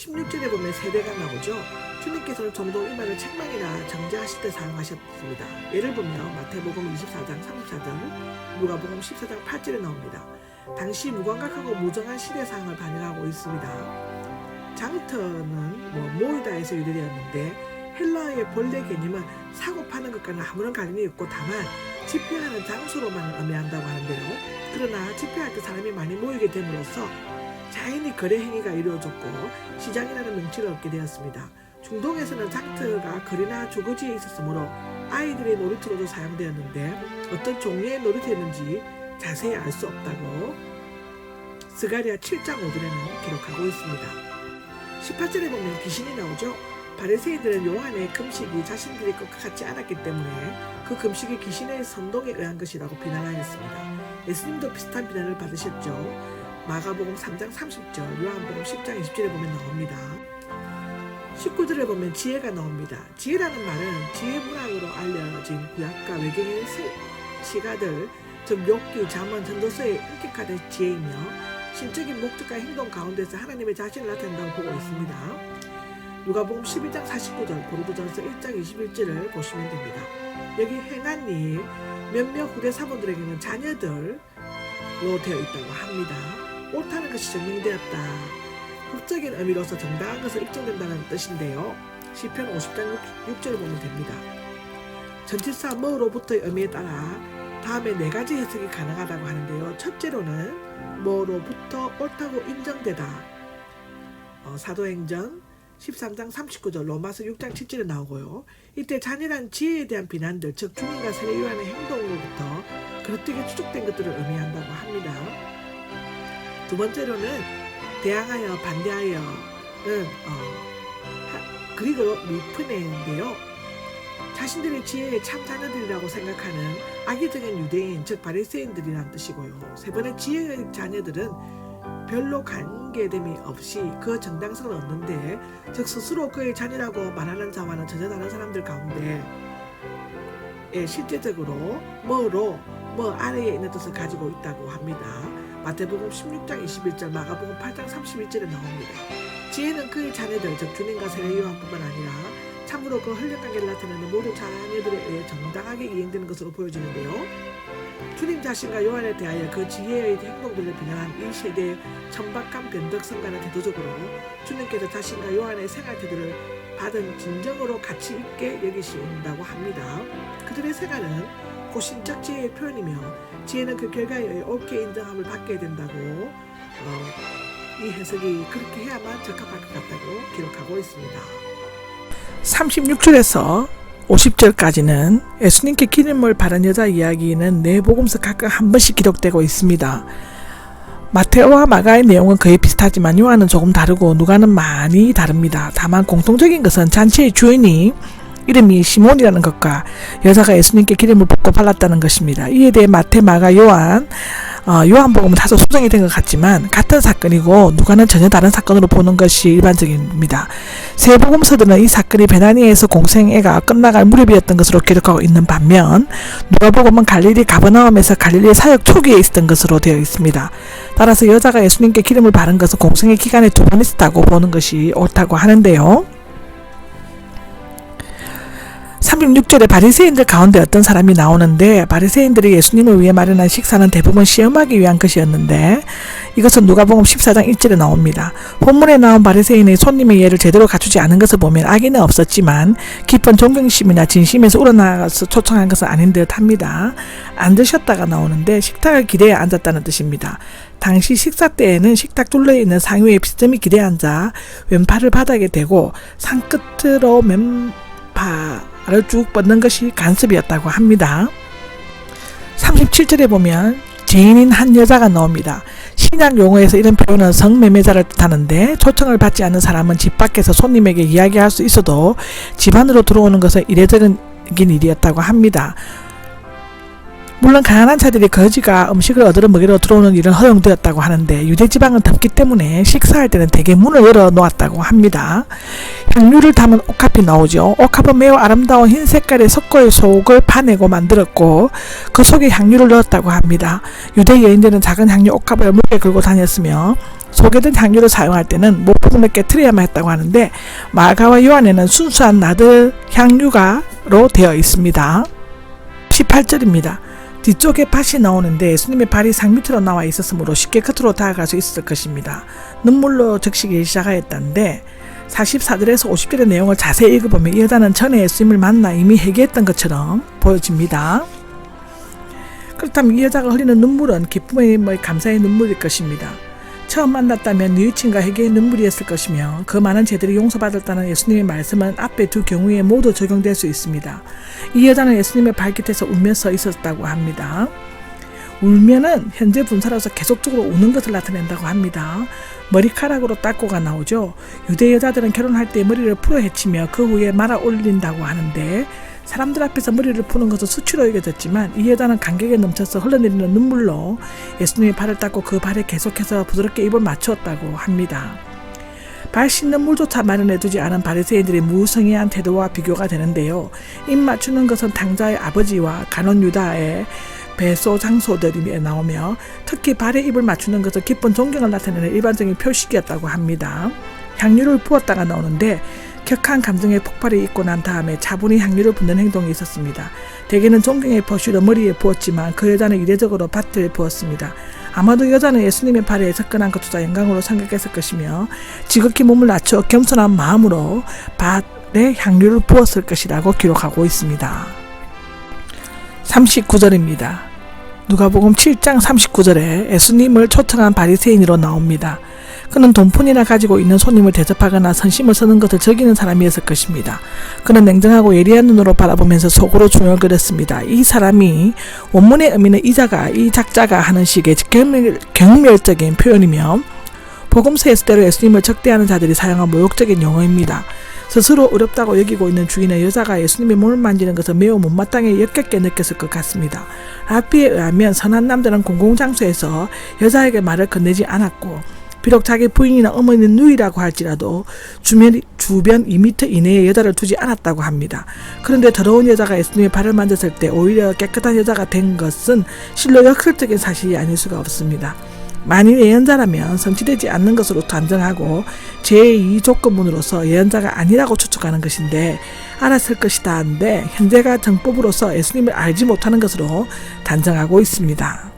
16절에 보면 세대가 나오죠. 주님께서는 종종 이 말을 책망이나 정죄하실 때 사용하셨습니다. 예를 보면 마태복음 24장 34절, 누가복음 14장 8절에 나옵니다. 당시 무감각하고 무정한 시대 상황을 반영하고 있습니다. 장터는 모이다에서 유래되었는데 헬라어의 본래 개념은 사고 파는 것과는 아무런 관련이 없고 다만 집회하는 장소로만 의미한다고 하는데요. 그러나 집회할 때 사람이 많이 모이게 됨으로써 자연히 거래 행위가 이루어졌고 시장이라는 명칭을 얻게 되었습니다. 중동에서는 장터가 거리나 주거지에 있었으므로 아이들의 놀이터로도 사용되었는데 어떤 종류의 놀이터였는지 자세히 알 수 없다고 스가랴 7장 5절에는 기록하고 있습니다. 18절에 보면 귀신이 나오죠. 바리새인들은 요한의 금식이 자신들의 것과 같지 않았기 때문에 그 금식이 귀신의 선동에 의한 것이라고 비난하였습니다. 예수님도 비슷한 비난을 받으셨죠. 마가복음 3장 30절, 요한복음 10장 20절에 보면 나옵니다. 19절에 보면 지혜가 나옵니다. 지혜라는 말은 지혜 문학으로 알려진 구약과 외계인 시가들, 즉 욥기, 잠언, 전도서에 인격화된 지혜이며 신적인 목적과 행동 가운데서 하나님의 자신을 나타낸다고 보고 있습니다. 누가복음 12장 49절, 고린도전서 1장 21절을 보시면 됩니다. 여기 행한 일, 몇몇 후대 사본들에게는 자녀들로 되어 있다고 합니다. 옳다는 것이 증명되었다. 법적인 의미로서 정당한 것을 입증된다는 뜻인데요. 시편 50장 6절을 보면 됩니다. 전치사 뭐로부터의 의미에 따라 다음에 4가지 해석이 가능하다고 하는데요. 첫째로는 뭐로부터 옳다고 인정되다. 사도행전 13장 39절, 로마서 6장 7절에 나오고요. 이때 잔인한 지혜에 대한 비난들, 즉 주님과 세례요한의 행동으로부터 그릇되게 추적된 것들을 의미한다고 합니다. 두 번째로는 대항하여 반대하여는 그리고 미프네인데요. 자신들의 지혜의 참 자녀들이라고 생각하는 악의적인 유대인, 즉 바리새인들이란 뜻이고요. 세 번째, 지혜의 자녀들은 별로 관계됨이 없이 그 정당성을 얻는데, 즉 스스로 그의 자녀라고 말하는 자와는 전혀 다른 사람들 가운데 실제적으로 뭐 아래에 있는 뜻을 가지고 있다고 합니다. 마태복음 16장 21절, 마가복음 8장 31절에 나옵니다. 지혜는 그의 자녀들, 즉 주님과 세례 요한뿐만 아니라 참으로 그 혈연관계를 나타내는 모든 자녀들에 의해 정당하게 이행되는 것으로 보여지는데요. 주님 자신과 요한에 대하여 그 지혜의 행동들을 비난한 이 세대의 천박한 변덕성과는 대도적으로 주님께서 자신과 요한의 생활 태도를 받은 진정으로 가치 있게 여기신다고 합니다. 그들의 생활은 고신적 지혜의 표현이며 지혜는 그 결과에 의해 옳게 인정함을 받게 된다고 이 해석이 그렇게 해야만 적합할 것 같다고 기록하고 있습니다. 36절에서 50절까지는 예수님께 기름을 바른 여자 이야기는 네 복음서 각각 한 번씩 기록되고 있습니다. 마테오와 마가의 내용은 거의 비슷하지만 요한은 조금 다르고 누가는 많이 다릅니다. 다만 공통적인 것은 잔치의 주인이 이름이 시몬이라는 것과 여자가 예수님께 기름을 붓고 발랐다는 것입니다. 이에 대해 마태, 마가, 요한복음은 다소 수정이 된 것 같지만 같은 사건이고 누가는 전혀 다른 사건으로 보는 것이 일반적입니다. 세 복음서들은 이 사건이 베나니에서 공생애가 끝나갈 무렵이었던 것으로 기록하고 있는 반면 누가복음은 갈릴리 가버나움에서 갈릴리 사역 초기에 있었던 것으로 되어 있습니다. 따라서 여자가 예수님께 기름을 바른 것은 공생애 기간에 2번 있었다고 보는 것이 옳다고 하는데요. 36절에 바리새인들 가운데 어떤 사람이 나오는데, 바리새인들이 예수님을 위해 마련한 식사는 대부분 시험하기 위한 것이었는데 이것은 누가복음 14장 1절에 나옵니다. 본문에 나온 바리새인의 손님의 예를 제대로 갖추지 않은 것을 보면 악의는 없었지만 깊은 존경심이나 진심에서 우러나가서 초청한 것은 아닌 듯 합니다. 앉으셨다가 나오는데 식탁을 기대에 앉았다는 뜻입니다. 당시 식사 때에는 식탁 둘러에 있는 상위에 비스듬히 기대에 앉아 왼팔을 바닥에 대고 상끝으로 맨팔을 쭉 뻗는 것이 간습이었다고 합니다. 37절에 보면 죄인인 한 여자가 나옵니다. 신약 용어에서 이런 표현은 성매매자를 뜻하는데 초청을 받지 않는 사람은 집 밖에서 손님에게 이야기할 수 있어도 집 안으로 들어오는 것은 이례적인 일이었다고 합니다. 물론 가난한 자들이 거지가 음식을 얻으러 먹이러 들어오는 일은 허용되었다고 하는데 유대지방은 덥기 때문에 식사할 때는 대개 문을 열어 놓았다고 합니다. 향유를 담은 옥합이 나오죠. 옥합은 매우 아름다운 흰 색깔의 석고의 속을 파내고 만들었고 그 속에 향유를 넣었다고 합니다. 유대 여인들은 작은 향유 옥합을 물에 걸고 다녔으며 소개된 향유를 사용할 때는 모품을 깨트려야만 했다고 하는데 마가와 요한에는 순수한 나들 향유가로 되어 있습니다. 18절입니다. 뒤쪽에 밭이 나오는데 예수님의 발이 상 밑으로 나와 있었으므로 쉽게 겉으로 다가갈 수 있었을 것입니다. 눈물로 적시기 시작하였다는데 44절에서 50절의 내용을 자세히 읽어보면 이 여자는 전에 예수님을 만나 이미 회개했던 것처럼 보여집니다. 그렇다면 이 여자가 흘리는 눈물은 기쁨의 감사의 눈물일 것입니다. 처음 만났다면 뉘우침과 회개의 눈물이었을 것이며 그 많은 죄들이 용서받았다는 예수님의 말씀은 앞에 두 경우에 모두 적용될 수 있습니다. 이 여자는 예수님의 발깃에서 울면서 있었다고 합니다. 울면은 현재 분사로서 계속적으로 우는 것을 나타낸다고 합니다. 머리카락으로 닦고가 나오죠. 유대 여자들은 결혼할 때 머리를 풀어 헤치며 그 후에 말아 올린다고 하는데 사람들 앞에서 머리를 푸는 것은 수치로 여겨졌지만 이 여자는 감격에 넘쳐서 흘러내리는 눈물로 예수님의 발을 닦고 그 발에 계속해서 부드럽게 입을 맞추었다고 합니다. 발 씻는 물조차 마련해두지 않은 바리새인들의 무성의한 태도와 비교가 되는데요. 입 맞추는 것은 당자의 아버지와 가룟 유다의 배소 장소들이 나오며 특히 발에 입을 맞추는 것은 깊은 존경을 나타내는 일반적인 표식이었다고 합니다. 향유를 부었다가 나오는데 격한 감정의 폭발이 있고 난 다음에 차분히 향유를 붓는 행동이 있었습니다. 대개는 존경의 표시로 머리에 부었지만 그 여자는 이례적으로 밭을 부었습니다. 아마도 여자는 예수님의 발에 접근한 것조차 영광으로 생각했을 것이며 지극히 몸을 낮춰 겸손한 마음으로 밭에 향유를 부었을 것이라고 기록하고 있습니다. 39절입니다. 누가복음 7장 39절에 예수님을 초청한 바리새인으로 나옵니다. 그는 돈푼이나 가지고 있는 손님을 대접하거나 선심을 서는 것을 즐기는 사람이었을 것입니다. 그는 냉정하고 예리한 눈으로 바라보면서 속으로 중얼거렸습니다. 이 사람이 원문의 의미는 이 작자가 하는 식의 경멸적인 표현이며 복음서에서 때로 예수님을 적대하는 자들이 사용한 모욕적인 용어입니다. 스스로 어렵다고 여기고 있는 주인은 여자가 예수님의 몸을 만지는 것을 매우 못마땅해 역겹게 느꼈을 것 같습니다. 라피에 의하면 선한 남자는 공공장소에서 여자에게 말을 건네지 않았고 비록 자기 부인이나 어머니는 누이라고 할지라도 주변 2m 이내에 여자를 두지 않았다고 합니다. 그런데 더러운 여자가 예수님의 발을 만졌을 때 오히려 깨끗한 여자가 된 것은 실로 역설적인 사실이 아닐 수가 없습니다. 만일 예언자라면 성취되지 않는 것으로 단정하고 제2 조건문으로서 예언자가 아니라고 추측하는 것인데 알았을 것이다 한데 현재가 정법으로서 예수님을 알지 못하는 것으로 단정하고 있습니다.